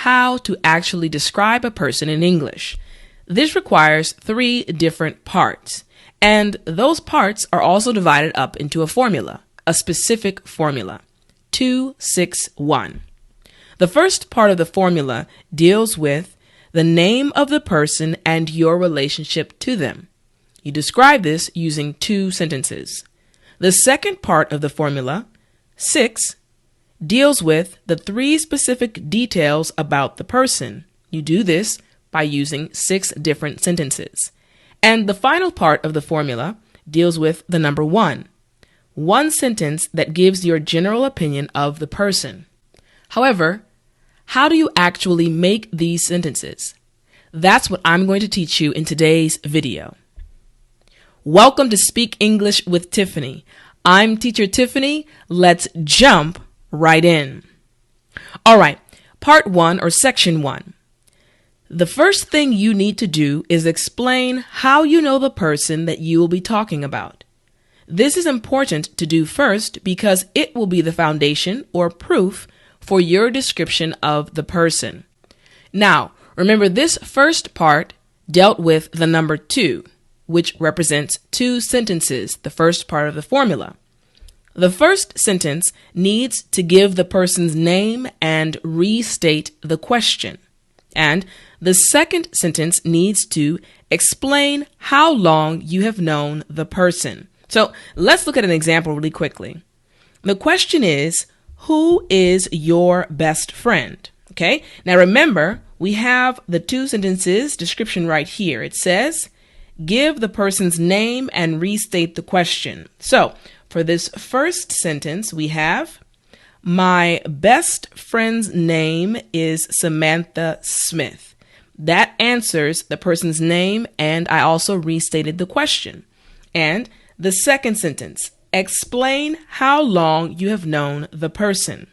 how to actually describe a person in English. This requires 3 different parts, and those parts are also divided up into a formula, a specific formula, 2-6-1. The first part of the formula deals with the name of the person and your relationship to them. You describe this using 2 sentences. The second part of the formula, 6, deals with the 3 specific details about the person. You do this by using 6 different sentences. And the final part of the formula deals with the number 1. 1 sentence that gives your general opinion of the person. However, how do you actually make these sentences? That's what I'm going to teach you in today's video. Welcome to Speak English with Tiffany. I'm Teacher Tiffany. Let's jump right in. All right, part 1 or section 1. The first thing you need to do is explain how you know the person that you will be talking about. This is important to do first because it will be the foundation or proof for your description of the person. Now, remember this first part dealt with the number 2, which represents 2 sentences, the first part of the formula. The first sentence needs to give the person's name and restate the question. And the second sentence needs to explain how long you have known the person. So let's look at an example really quickly. The question is, who is your best friend? Okay, now remember, we have the 2 sentences description right here. It says, give the person's name and restate the question. So for this first sentence, we have, my best friend's name is Samantha Smith. That answers the person's name, and I also restated the question. And the second sentence, explain how long you have known the person.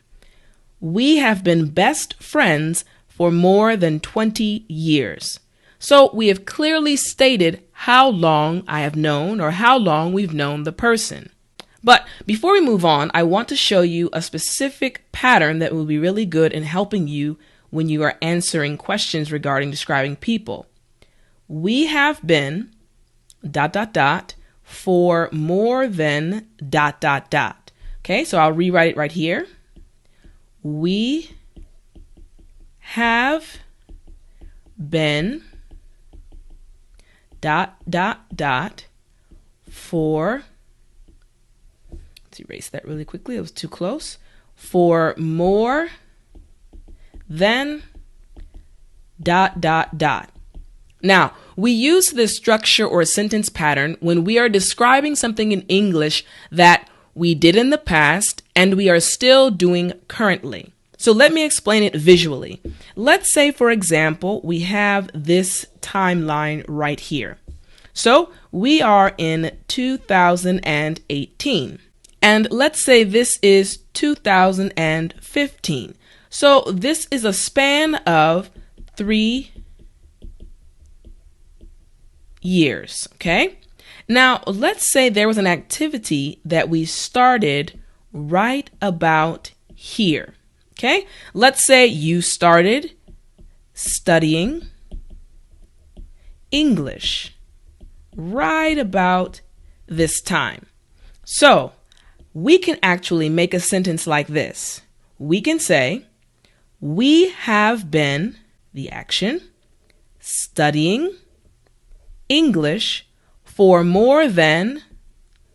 We have been best friends for more than 20 years. So we have clearly stated how long I have known or how long we've known the person. But before we move on, I want to show you a specific pattern that will be really good in helping you when you are answering questions regarding describing people. We have been ... for more than ... Okay, so I'll rewrite it right here. We have been ... for... Let's erase that really quickly. It was too close. For more than ... Now, we use this structure or sentence pattern when we are describing something in English that we did in the past and we are still doing currently. So let me explain it visually. Let's say, for example, we have this timeline right here. So we are in 2018. And let's say this is 2015. So this is a span of 3 years, okay? Now, let's say there was an activity that we started right about here, okay? Let's say you started studying English right about this time. So we can actually make a sentence like this. We can say, we have been, the action, studying English for more than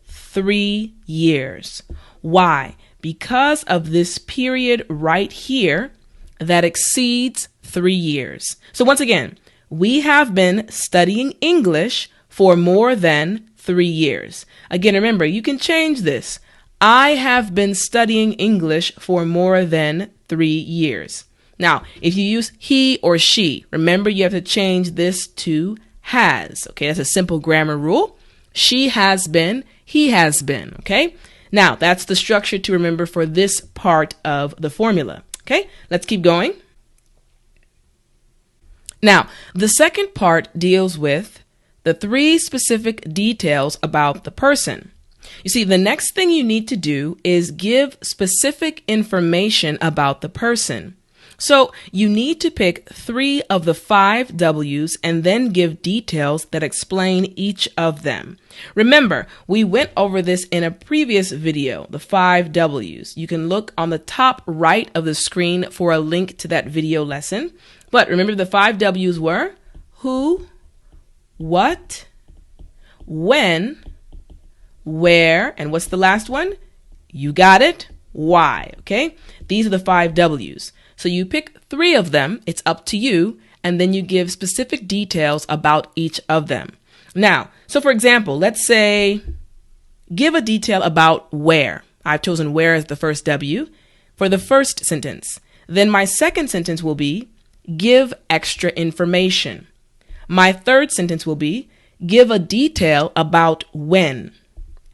3 years. Why? Because of this period right here that exceeds 3 years. So once again, we have been studying English for more than 3 years. Again, remember, you can change this. I have been studying English for more than 3 years. Now, if you use he or she, remember you have to change this to has. Okay, that's a simple grammar rule. She has been, he has been. Okay, now that's the structure to remember for this part of the formula. Okay, let's keep going. Now, the second part deals with the 3 specific details about the person. You see, the next thing you need to do is give specific information about the person. So you need to pick 3 of the 5 W's and then give details that explain each of them. Remember, we went over this in a previous video, the 5 W's. You can look on the top right of the screen for a link to that video lesson. But remember, the 5 W's were who, what, when, where, and what's the last one? You got it? Why, okay? These are the 5 W's. So you pick 3 of them, it's up to you, and then you give specific details about each of them. Now, so for example, let's say, give a detail about where. I've chosen where as the first W for the first sentence. Then my second sentence will be, give extra information. My third sentence will be, give a detail about when.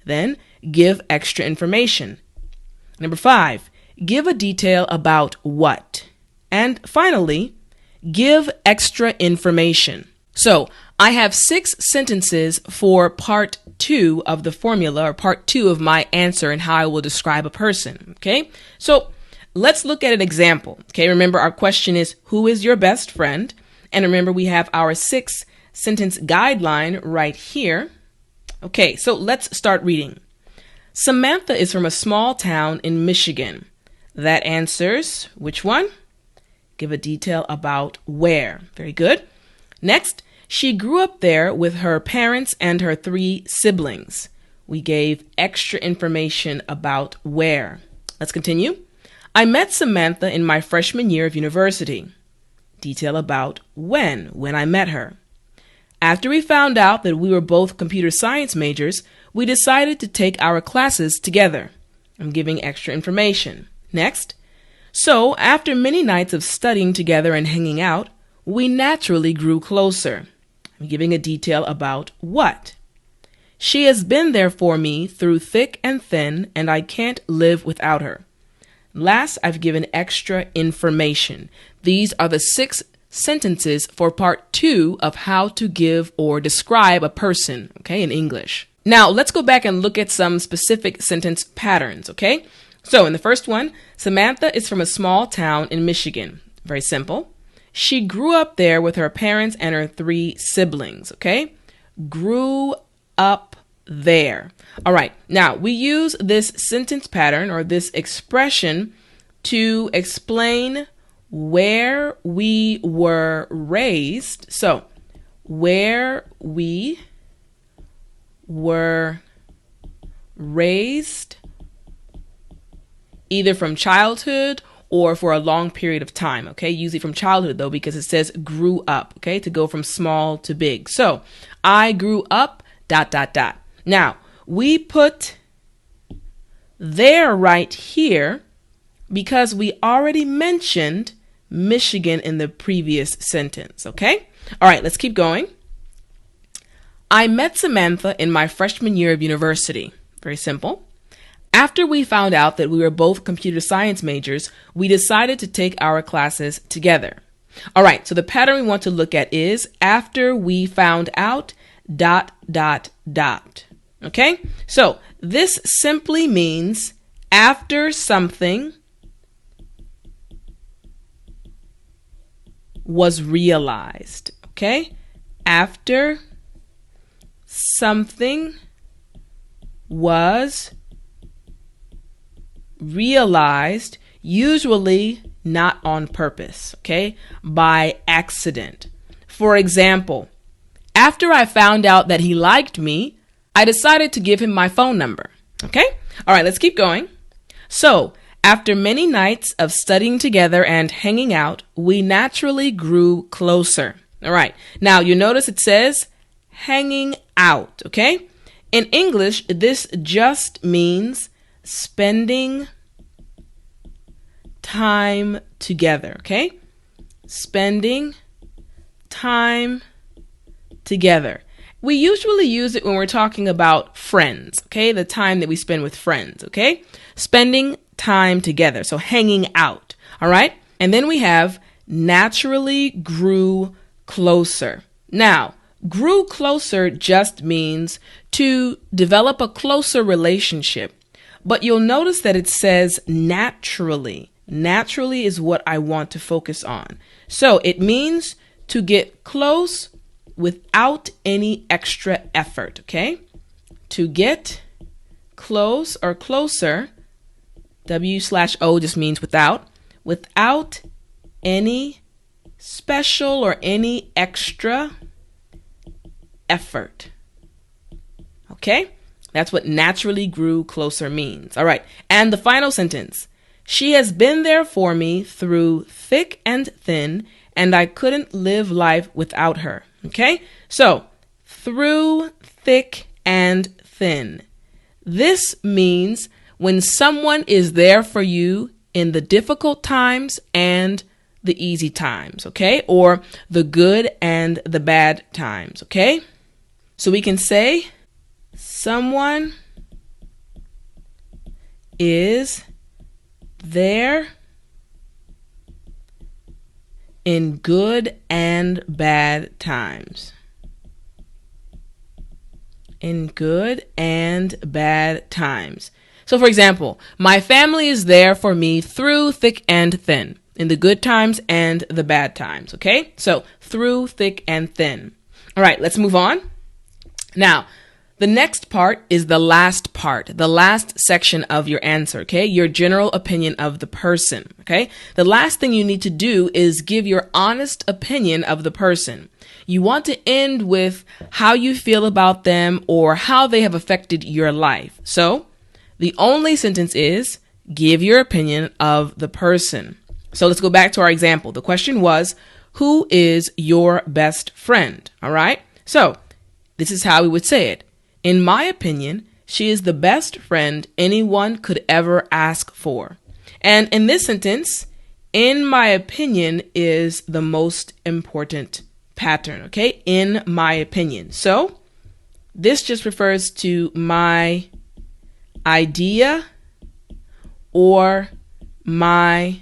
Then, give extra information. Number 5, give a detail about what. And finally, give extra information. So, I have 6 sentences for part 2 of the formula, or part 2 of my answer and how I will describe a person. Okay? So, let's look at an example. Okay, remember our question is, who is your best friend? And remember, we have our 6 sentence guideline right here. Okay, so let's start reading. Samantha is from a small town in Michigan. That answers which one? Give a detail about where. Very good. Next, she grew up there with her parents and her 3 siblings. We gave extra information about where. Let's continue. I met Samantha in my freshman year of university. Detail about when I met her. After we found out that we were both computer science majors, we decided to take our classes together. I'm giving extra information. Next. So, after many nights of studying together and hanging out, we naturally grew closer. I'm giving a detail about what. She has been there for me through thick and thin, and I can't live without her. Last, I've given extra information. These are the 6 sentences for part 2 of how to give or describe a person, okay, in English. Now, let's go back and look at some specific sentence patterns, okay? So, in the first one, Samantha is from a small town in Michigan. Very simple. She grew up there with her parents and her 3 siblings, okay? Grew up there. All right. Now, we use this sentence pattern or this expression to explain where we were raised. So, where we were raised, either from childhood or for a long period of time, okay? Usually from childhood, though, because it says grew up, okay? To go from small to big. So, I grew up, ... Now, we put there right here because we already mentioned Michigan in the previous sentence, okay? All right, let's keep going. I met Samantha in my freshman year of university. Very simple. After we found out that we were both computer science majors, we decided to take our classes together. All right, so the pattern we want to look at is after we found out ... Okay, so this simply means after something was realized, okay? After something was realized, usually not on purpose, okay? By accident. For example, after I found out that he liked me, I decided to give him my phone number, okay? All right, let's keep going. So, after many nights of studying together and hanging out, we naturally grew closer. All right, now you notice it says hanging out, okay? In English, this just means spending time together, okay? Spending time together. We usually use it when we're talking about friends, okay? The time that we spend with friends, okay? Spending time together, so hanging out, all right? And then we have naturally grew closer. Now, grew closer just means to develop a closer relationship. But you'll notice that it says naturally. Naturally is what I want to focus on. So it means to get close without any extra effort, okay? To get close or closer, W/O just means without any special or any extra effort. Okay? That's what naturally grew closer means. All right. And the final sentence. She has been there for me through thick and thin, and I couldn't live life without her. Okay? So, through thick and thin. This means when someone is there for you in the difficult times and the easy times, okay? Or the good and the bad times, okay? So we can say someone is there in good and bad times. In good and bad times. So for example, my family is there for me through thick and thin, in the good times and the bad times, okay? So through thick and thin. All right, let's move on. Now, the next part is the last part, the last section of your answer, okay? Your general opinion of the person, okay? The last thing you need to do is give your honest opinion of the person. You want to end with how you feel about them or how they have affected your life. So, the only sentence is, give your opinion of the person. So let's go back to our example. The question was, who is your best friend? All right. So this is how we would say it. In my opinion, she is the best friend anyone could ever ask for. And in this sentence, in my opinion is the most important pattern. Okay. In my opinion. So this just refers to my idea or my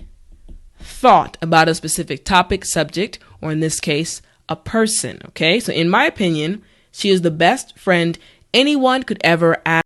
thought about a specific topic, subject, or in this case, a person. Okay, so in my opinion, she is the best friend anyone could ever ask.